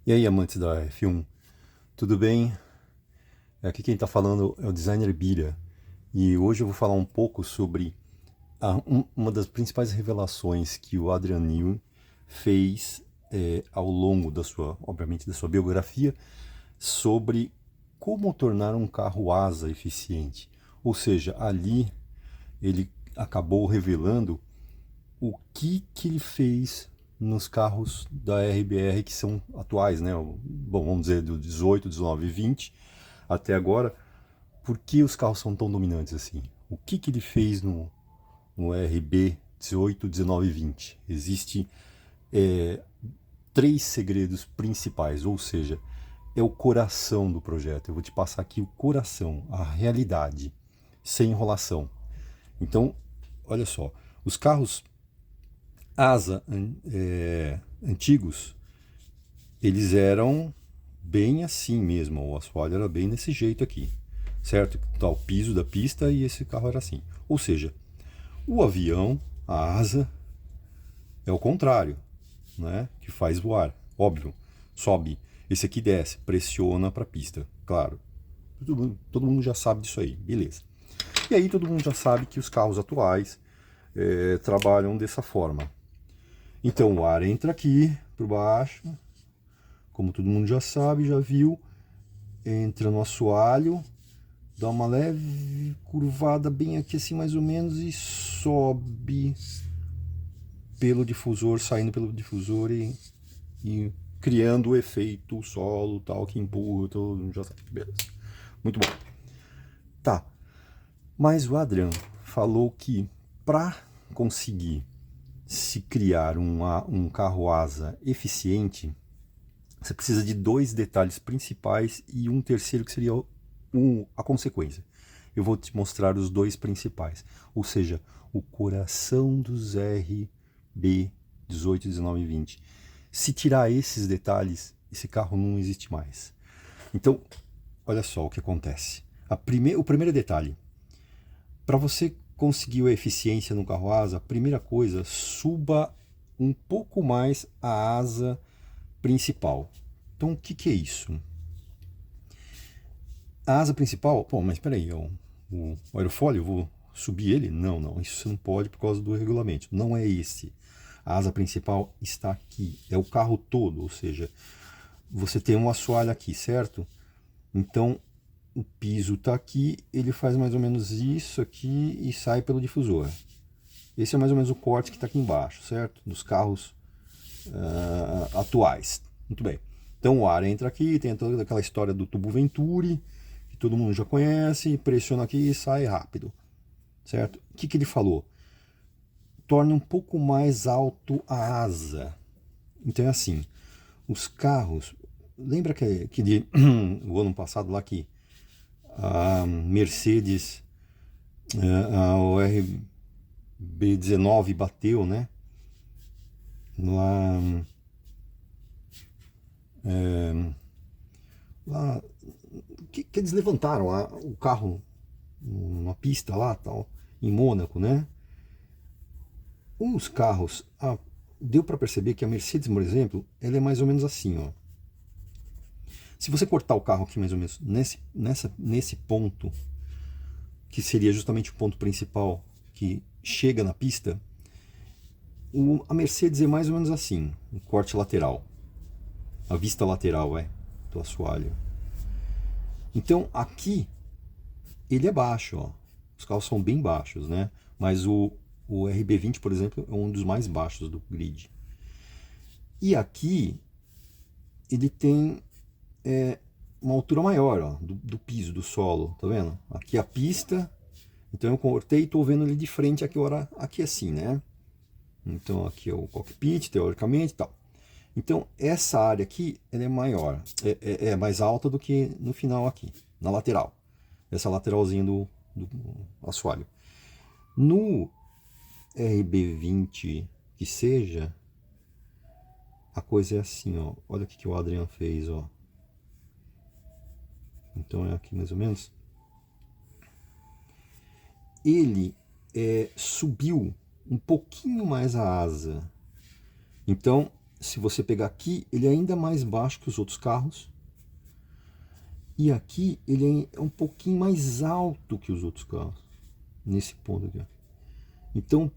E aí, amantes da F1, tudo bem? Aqui quem está falando é o designer Bira. E hoje eu vou falar um pouco sobre uma das principais revelações que o Adrian Newey fez ao longo da sua, obviamente, da sua biografia sobre como tornar um carro asa eficiente. Ou seja, ali ele acabou revelando o que ele fez nos carros da RBR que são atuais, né? Bom, vamos dizer do 18, 19 e 20 até agora. Por que os carros são tão dominantes assim? O que ele fez no RB 18, 19 e 20? Existem três segredos principais, ou seja, é o coração do projeto. Eu vou te passar aqui o coração, a realidade, sem enrolação. Então, olha só, os carros asa antigos, eles eram bem assim mesmo, o assoalho era bem desse jeito aqui, certo? Tá o piso da pista e esse carro era assim. Ou seja, o avião, a asa, é o contrário, né? Que faz voar, óbvio, sobe. Esse aqui desce, pressiona para a pista, claro. Todo mundo já sabe disso aí, beleza. E aí todo mundo já sabe que os carros atuais trabalham dessa forma. Então o ar entra aqui por baixo, como todo mundo já sabe, já viu, entra no assoalho, dá uma leve curvada bem aqui assim mais ou menos e sobe pelo difusor, saindo pelo difusor e criando o efeito solo tal que empurra, todo mundo já sabe, beleza. Muito bom. Tá, mas o Adrian falou que para conseguir se criar um carro asa eficiente, você precisa de dois detalhes principais e um terceiro que seria a consequência. Eu vou te mostrar os dois principais, ou seja, o coração dos RB 18, 19 e 20. Se tirar esses detalhes, esse carro não existe mais. Então, olha só o que acontece. O primeiro detalhe, para você conseguir a eficiência no carro asa, a primeira coisa, suba um pouco mais a asa principal. Então, o que é isso? A asa principal, pô, mas peraí, o aerofólio, eu vou subir ele? Não, não, isso você não pode por causa do regulamento. Não é esse. A asa principal está aqui, é o carro todo, ou seja, você tem um assoalho aqui, certo? Então, o piso está aqui, ele faz mais ou menos isso aqui e sai pelo difusor. Esse é mais ou menos o corte que está aqui embaixo, certo? Dos carros atuais. Muito bem. Então o ar entra aqui, tem toda aquela história do tubo Venturi, que todo mundo já conhece, pressiona aqui e sai rápido, certo? O que ele falou? Torna um pouco mais alto a asa. Então é assim, os carros... Lembra que o ano passado lá que a Mercedes, o RB19 bateu, né? Lá que eles levantaram o carro numa pista lá, tal, em Mônaco, né? Os carros, deu para perceber que a Mercedes, por exemplo, ela é mais ou menos assim, ó. Se você cortar o carro aqui mais ou menos nesse ponto, que seria justamente o ponto principal que chega na pista, a Mercedes é mais ou menos assim, um corte lateral, a vista lateral do assoalho. Então aqui ele é baixo, ó. Os carros são bem baixos, né? Mas o RB20, por exemplo, é um dos mais baixos do grid. E aqui ele tem uma altura maior, ó, do piso, do solo, tá vendo? Aqui a pista, então eu cortei e estou vendo ele de frente agora, aqui assim, né? Então aqui é o cockpit, teoricamente, tal. Então essa área aqui, ela é maior, é mais alta do que no final aqui, na lateral. Essa lateralzinha do assoalho. No RB20 que seja, a coisa é assim, ó. Olha o que o Adrian fez, ó. Então é aqui mais ou menos. Ele subiu um pouquinho mais a asa. Então se você pegar aqui, ele é ainda mais baixo que os outros carros. E aqui ele é um pouquinho mais alto que os outros carros. Nesse ponto aqui. Então,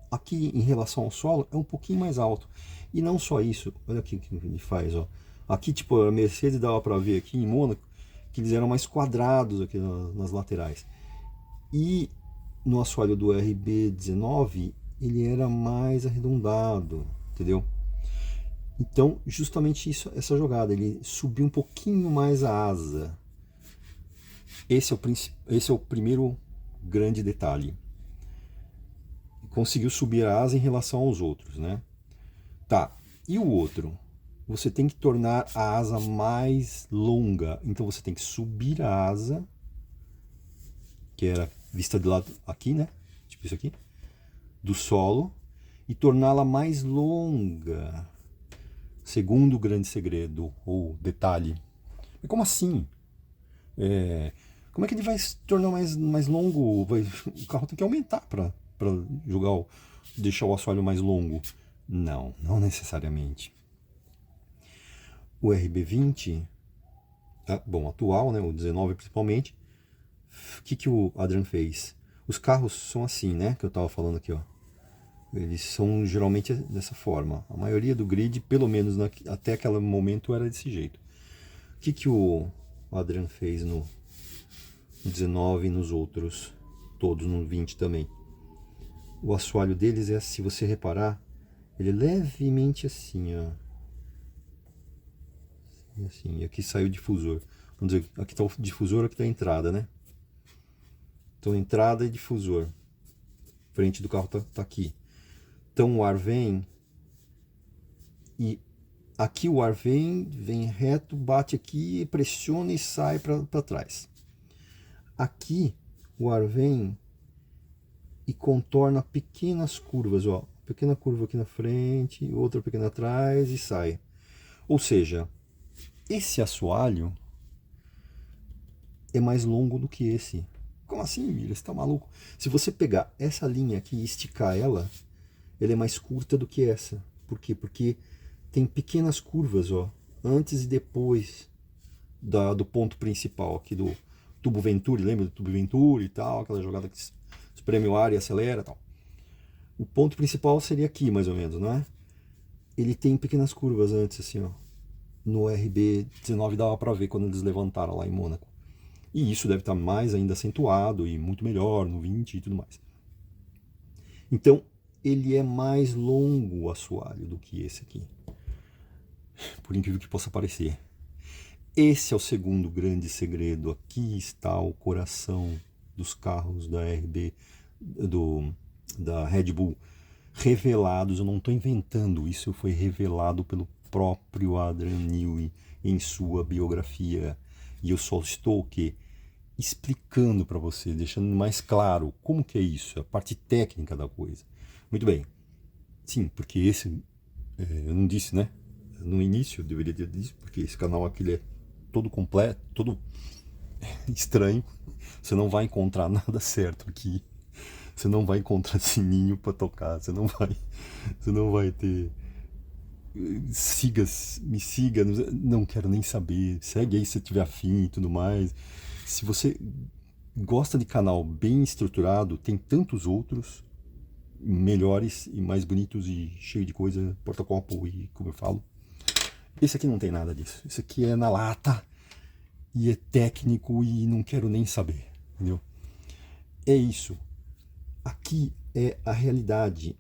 aqui em relação ao solo, é um pouquinho mais alto. E não só isso, olha aqui o que ele faz, ó. Aqui, tipo, a Mercedes dava para ver aqui em Mônaco que eles eram mais quadrados aqui nas laterais. E no assoalho do RB19, ele era mais arredondado, entendeu? Então, justamente isso, essa jogada, ele subiu um pouquinho mais a asa. Esse é o primeiro grande detalhe. Conseguiu subir a asa em relação aos outros, né? Tá, e o outro? Você tem que tornar a asa mais longa. Então você tem que subir a asa, que era vista de lado aqui, né? Tipo isso aqui, do solo, e torná-la mais longa. Segundo grande segredo ou detalhe. Mas como assim? Como é que ele vai se tornar mais longo? O carro tem que aumentar para deixar o assoalho mais longo. Não, não necessariamente. O RB20, bom, atual, né, o 19 principalmente, o que o Adrian fez? Os carros são assim, né, que eu estava falando aqui, ó. Eles são geralmente dessa forma. A maioria do grid, pelo menos até aquele momento, era desse jeito. O que o Adrian fez no 19 e nos outros, todos no 20 também? O assoalho deles é, se você reparar, ele é levemente assim, ó. Assim, e aqui saiu o difusor. Vamos dizer, aqui está o difusor, aqui está a entrada, né? Então, entrada e difusor. Frente do carro tá aqui. Então, o ar vem e aqui o ar vem reto, bate aqui, pressiona e sai para trás. Aqui o ar vem e contorna pequenas curvas, ó. Pequena curva aqui na frente, outra pequena atrás e sai. Ou seja, esse assoalho é mais longo do que esse. Como assim, Mira? Você tá maluco? Se você pegar essa linha aqui e esticar ela é mais curta do que essa. Por quê? Porque tem pequenas curvas, ó, antes e depois do ponto principal aqui do tubo Venturi. Lembra do tubo Venturi e tal? Aquela jogada que espreme o ar e acelera e tal. O ponto principal seria aqui, mais ou menos, não é? Ele tem pequenas curvas antes, assim, ó. No RB19 dava para ver quando eles levantaram lá em Mônaco. E isso deve estar mais ainda acentuado e muito melhor no 20 e tudo mais. Então, ele é mais longo o assoalho do que esse aqui. Por incrível que possa parecer. Esse é o segundo grande segredo. Aqui está o coração dos carros da RB, da Red Bull, revelados. Eu não estou inventando, isso foi revelado pelo próprio Adrian Newey em sua biografia. E eu só estou o quê? Explicando para você, deixando mais claro como que é isso, a parte técnica da coisa. Muito bem. Sim, porque esse, eu não disse, né? No início eu deveria ter dito, porque esse canal aqui ele é todo completo, todo estranho. Você não vai encontrar nada certo aqui. Você não vai encontrar sininho para tocar. Você não vai ter. Me siga, não quero nem saber. Segue aí se tiver afim e tudo mais. Se você gosta de canal bem estruturado, tem tantos outros melhores e mais bonitos e cheio de coisa, porta-copo e como eu falo. Esse aqui não tem nada disso. Esse aqui é na lata e é técnico e não quero nem saber, entendeu? É isso. Aqui é a realidade.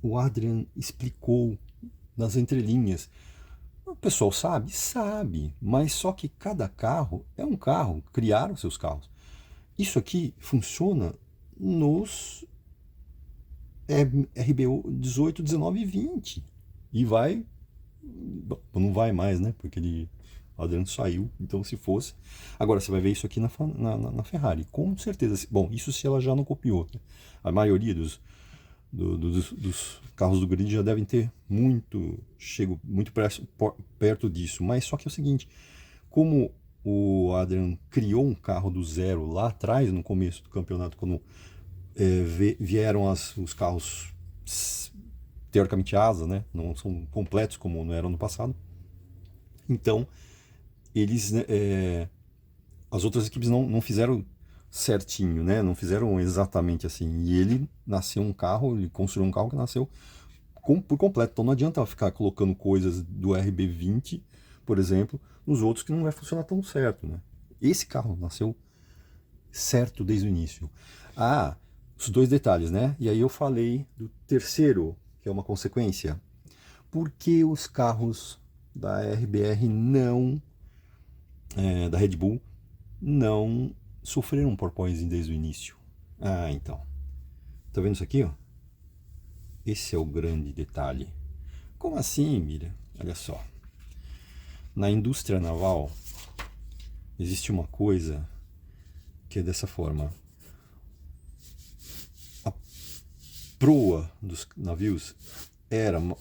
O Adrian explicou nas entrelinhas. O pessoal sabe? Sabe. Mas só que cada carro é um carro. Criaram seus carros. Isso aqui funciona nos RBO 18, 19 e 20. E vai... Não vai mais, né? Porque o Adriano saiu, então se fosse... Agora, você vai ver isso aqui na Ferrari. Com certeza. Bom, isso se ela já não copiou. Né? A maioria dos carros do grid já devem ter chego muito perto disso. Mas só que é o seguinte, como o Adrian criou um carro do zero lá atrás, no começo do campeonato, quando vieram os carros teoricamente asa, né? Não são completos como não eram no passado. Então, eles, as outras equipes não fizeram certinho, né? Não fizeram exatamente assim. E ele nasceu um carro, ele construiu um carro que nasceu por completo. Então não adianta ficar colocando coisas do RB20, por exemplo, nos outros que não vai funcionar tão certo, né? Esse carro nasceu certo desde o início. Ah, os dois detalhes, né? E aí eu falei do terceiro, que é uma consequência. Por que os carros da RBR da Red Bull, não sofreram porpoising desde o início? Ah, então. Tá vendo isso aqui, ó? Esse é o grande detalhe. Como assim, Miriam? Olha só. Na indústria naval, existe uma coisa que é dessa forma. A proa dos navios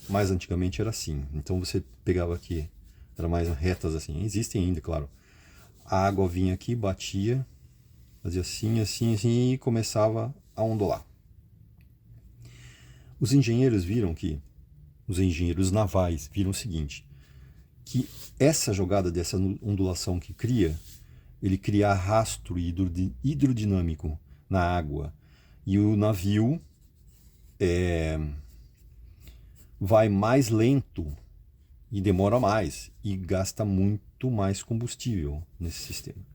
mais antigamente era assim. Então você pegava aqui, era mais retas assim. Existem ainda, claro. A água vinha aqui, batia, fazia assim, assim, assim e começava a ondular. Os engenheiros os engenheiros navais viram o seguinte, que essa jogada dessa ondulação que ele cria arrasto hidrodinâmico na água. E o navio vai mais lento e demora mais e gasta muito mais combustível nesse sistema.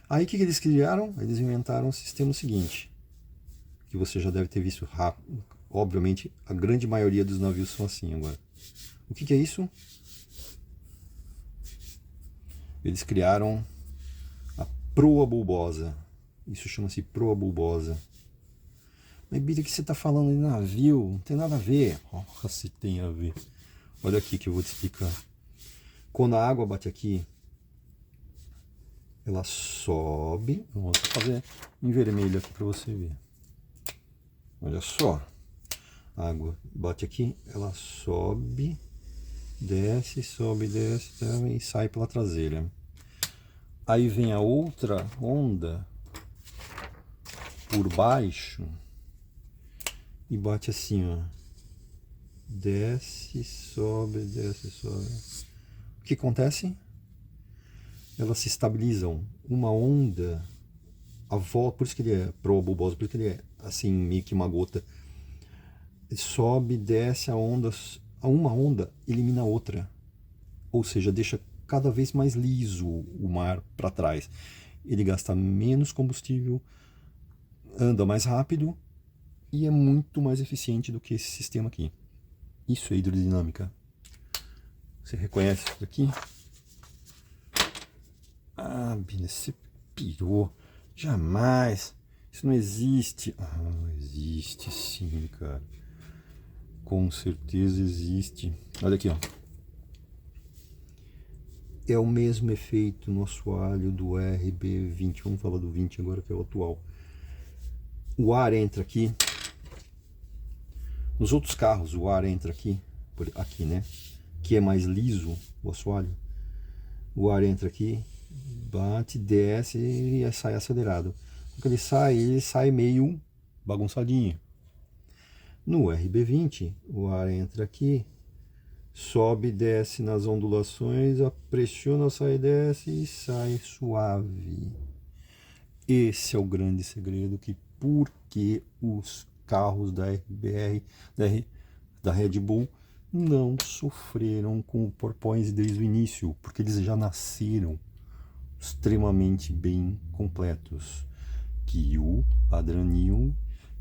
Aí o que eles criaram? Eles inventaram o sistema seguinte, que você já deve ter visto rápido. Obviamente, a grande maioria dos navios são assim agora. O que é isso? Eles criaram a proa bulbosa. Isso chama-se proa bulbosa. Mas, Bira, que você está falando de navio? Não tem nada a ver. Oh, se tem a ver. Olha aqui que eu vou te explicar. Quando a água bate aqui, ela sobe. Vou fazer em vermelho aqui para você ver. Olha só. A água bate aqui, ela sobe, desce, e sai pela traseira. Aí vem a outra onda por baixo e bate assim, ó. Desce, sobe, desce, sobe. O que acontece? Elas se estabilizam. Uma onda, a volta, por isso que ele é proa bulbosa, por isso que ele é assim, meio que uma gota. Sobe, desce uma onda elimina a outra, ou seja, deixa cada vez mais liso o mar para trás. Ele gasta menos combustível, anda mais rápido e é muito mais eficiente do que esse sistema aqui. Isso é hidrodinâmica. Você reconhece isso aqui? Ah, Bina, você pirou. Jamais. Isso não existe. Ah, existe sim, cara. Com certeza existe. Olha aqui, ó. É o mesmo efeito no assoalho do RB20. Vamos falar do 20 agora, que é o atual. O ar entra aqui. Nos outros carros, o ar entra aqui, né? Que é mais liso, o assoalho. O ar entra aqui, bate, desce e sai acelerado. Quando ele sai meio bagunçadinho. No RB20, o ar entra aqui, sobe e desce nas ondulações, pressiona, sai e desce e sai suave. Esse é o grande segredo, que por que os carros da RBR, da Red Bull, não sofreram com o porpoise desde o início, porque eles já nasceram extremamente bem completos, que o Adrian Newey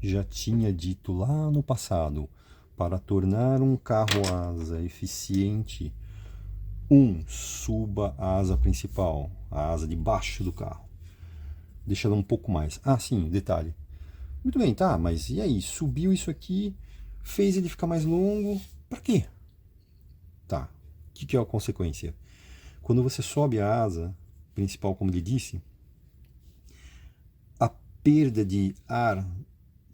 já tinha dito lá no passado. Para tornar um carro asa eficiente, suba a asa principal, a asa de baixo do carro, deixa ela um pouco mais. Ah, sim, detalhe. Muito bem, tá, mas e aí? Subiu isso aqui, fez ele ficar mais longo, para quê? Tá, o que é a consequência? Quando você sobe a asa principal, como ele disse, a perda de ar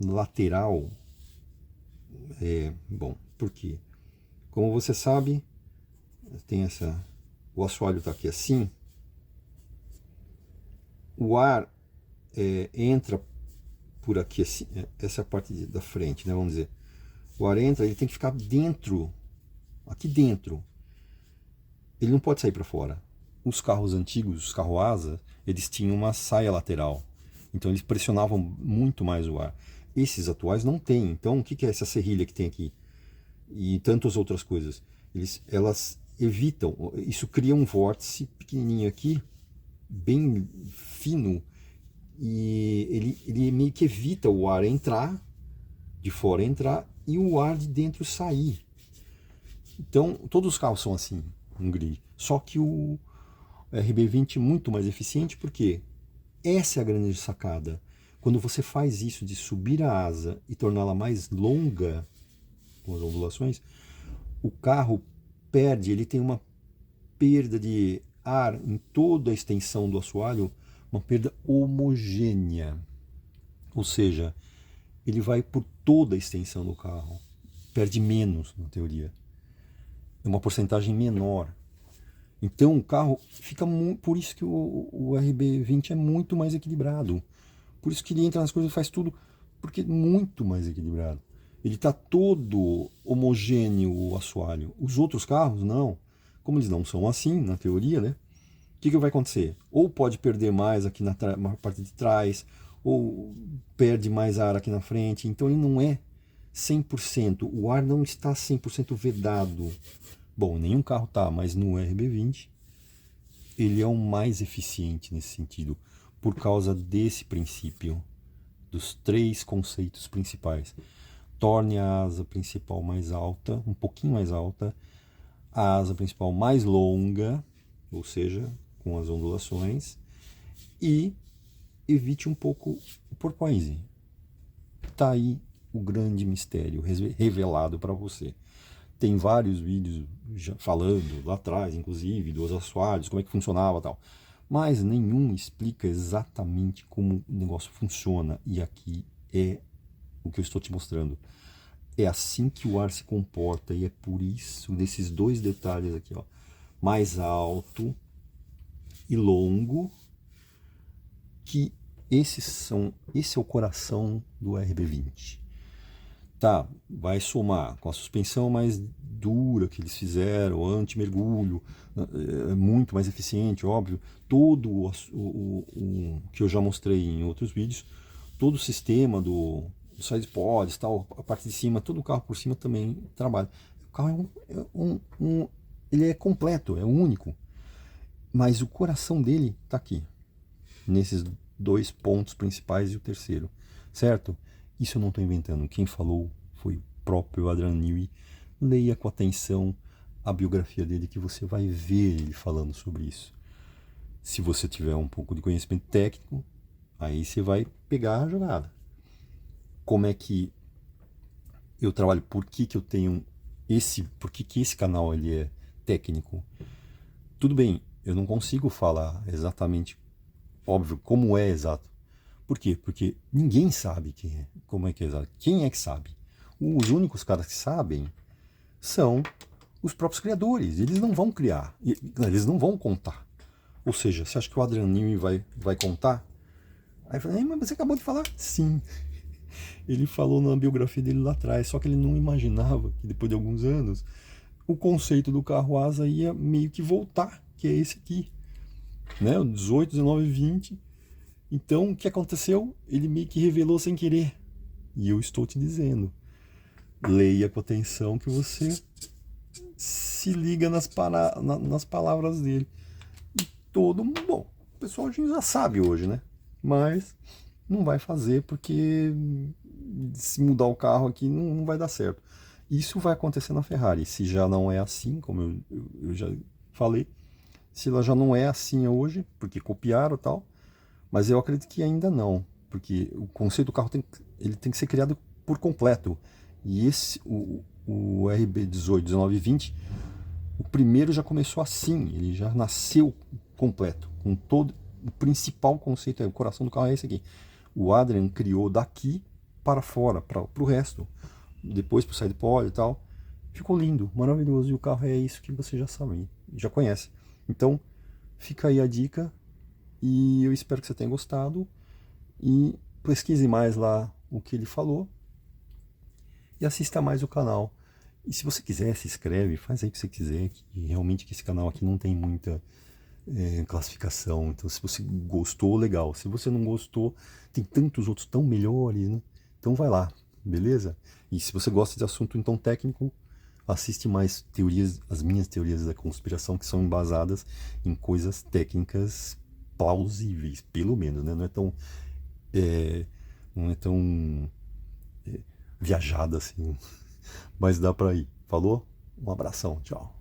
lateral bom, por quê? Como você sabe, tem o assoalho está aqui assim, o ar entra por aqui assim, essa parte da frente, né, vamos dizer, O ar entra, ele tem que ficar dentro, aqui dentro. Ele não pode sair para fora. Os carros antigos, os carros asa, eles tinham uma saia lateral. Então eles pressionavam muito mais o ar. Esses atuais não têm. Então o que é essa serrilha que tem aqui? E tantas outras coisas. Elas evitam, isso cria um vórtice pequenininho aqui, bem fino, e ele meio que evita o ar entrar, de fora entrar, e o ar de dentro sair. Então todos os carros são assim, um grid. Só que o RB20 é muito mais eficiente, porque essa é a grande sacada. Quando você faz isso de subir a asa e torná-la mais longa, com as ondulações, o carro perde, ele tem uma perda de ar em toda a extensão do assoalho, uma perda homogênea. Ou seja, ele vai por toda a extensão do carro, perde menos, na teoria. É uma porcentagem menor. Então o carro fica muito. Por isso que o RB20 é muito mais equilibrado. Por isso que ele entra nas coisas e faz tudo, porque é muito mais equilibrado. Ele está todo homogêneo, o assoalho. Os outros carros, não. Como eles não são assim, na teoria, né? O que vai acontecer? Ou pode perder mais aqui na parte de trás, ou perde mais ar aqui na frente. Então ele não é 100%. O ar não está 100% vedado. Bom, nenhum carro tá, mas no RB20 ele é o mais eficiente nesse sentido, por causa desse princípio, dos 3 conceitos principais. Torne a asa principal mais alta, um pouquinho mais alta, a asa principal mais longa, ou seja, com as ondulações, e evite um pouco o porpoise. Tá aí o grande mistério revelado para você. Tem vários vídeos já falando lá atrás, inclusive, dos assoalhos, como é que funcionava e tal. Mas nenhum explica exatamente como o negócio funciona. E aqui é o que eu estou te mostrando. É assim que o ar se comporta. E é por isso, desses 2 detalhes aqui, ó, mais alto e longo, que esse é o coração do RB20. Tá, vai somar com a suspensão mais dura que eles fizeram, anti-mergulho, é muito mais eficiente, óbvio. Todo o que eu já mostrei em outros vídeos, todo o sistema do side pods, tal, a parte de cima, todo o carro por cima também trabalha. O carro ele é completo, é único, mas o coração dele está aqui, nesses 2 pontos principais e o terceiro, certo? Isso eu não estou inventando. Quem falou foi o próprio Adrian Newey. Leia com atenção a biografia dele, que você vai ver ele falando sobre isso. Se você tiver um pouco de conhecimento técnico, aí você vai pegar a jogada. Como é que eu trabalho? Por que eu tenho por que esse canal ele é técnico? Tudo bem, eu não consigo falar exatamente, óbvio, como é exato. Por quê? Porque ninguém sabe como é que é exato. Quem é que sabe? Os únicos caras que sabem são os próprios criadores. Eles não vão criar, eles não vão contar. Ou seja, você acha que o Adrian Newey vai contar? Aí eu falei, mas você acabou de falar? Sim. Ele falou na biografia dele lá atrás, só que ele não imaginava que depois de alguns anos o conceito do carro asa ia meio que voltar, que é esse aqui, né? O 18, 19, 20. Então, o que aconteceu? Ele meio que revelou sem querer. E eu estou te dizendo, leia com atenção que você se liga nas palavras dele. E todo mundo, bom, o pessoal já sabe hoje, né? Mas não vai fazer, porque se mudar o carro aqui não vai dar certo. Isso vai acontecer na Ferrari. Se já não é assim, como eu já falei, se ela já não é assim hoje, porque copiaram e tal, mas eu acredito que ainda não, porque o conceito do carro ele tem que ser criado por completo. E o RB18, 19 e 20, o primeiro já começou assim, ele já nasceu completo, com todo o principal conceito, o coração do carro é esse aqui. O Adrian criou daqui para fora, para o resto, depois para o side pod e tal. Ficou lindo, maravilhoso, e o carro é isso que você já sabe, já conhece. Então, fica aí a dica. E eu espero que você tenha gostado. E pesquise mais lá o que ele falou. e assista mais o canal. E se você quiser, se inscreve, faz aí o que você quiser, que realmente que esse canal aqui não tem muita classificação. Então, se você gostou, legal. Se você não gostou, tem tantos outros tão melhores, né? Então vai lá, beleza? E se você gosta de assunto então técnico, assiste mais teorias, as minhas teorias da conspiração, que são embasadas em coisas técnicas plausíveis, pelo menos, né? Não é tão viajada assim, mas dá pra ir. Falou? Um abração, tchau.